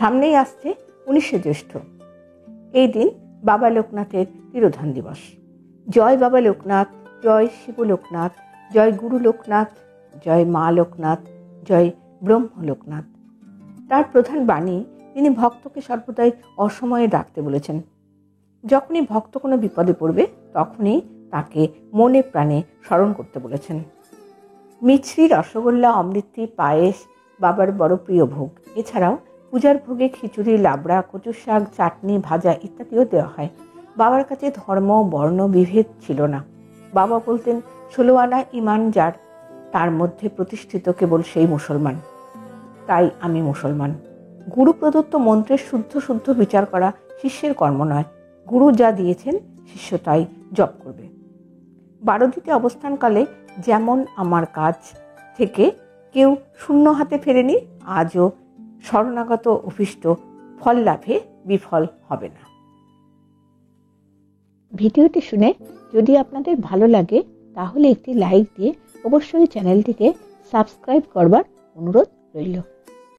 সামনেই আসছে 19শে জ্যৈষ্ঠ। এই দিন বাবা লোকনাথের তিরোধান দিবস। জয় বাবা লোকনাথ, জয় শিব লোকনাথ, জয় গুরু লোকনাথ, জয় মা লোকনাথ, জয় ব্রহ্ম লোকনাথ। তার প্রধান বাণী, তিনি ভক্তকে সর্বদাই অসময়ে ডাকতে বলেছেন। যখনই ভক্ত কোনো বিপদে পড়বে তখনই তাকে মনে প্রাণে স্মরণ করতে বলেছেন। মিছরি, রসগোল্লা, অমৃতি, পায়েস বাবার বড় প্রিয় ভোগ। এছাড়াও পূজার ভোগে খিচুড়ি, লাবড়া, কচুর শাক, চাটনি, ভাজা ইত্যাদিও দেওয়া হয়। বাবার কাছে ধর্ম বর্ণ বিভেদ ছিল না। বাবা বলতেন, 16 আনা ইমান যার, তার মধ্যে প্রতিষ্ঠিত কেবল সেই মুসলমান। তাই আমি মুসলমান। গুরু প্রদত্ত মন্ত্রের শুদ্ধ শুদ্ধ বিচার করা শিষ্যের কর্ম নয়। গুরু যা দিয়েছেন শিষ্য তাই জপ করবে। বারোদিতে অবস্থানকালে যেমন আমার কাছ থেকে কেউ শূন্য হাতে ফেরেনি, আজও শরণাগত অভীষ্ট ফল লাভে বিফল হবে না। ভিডিওটি শুনে যদি আপনাদের ভালো লাগে তাহলে একটি লাইক দিয়ে অবশ্যই চ্যানেলটিকে সাবস্ক্রাইব করবার অনুরোধ রইল।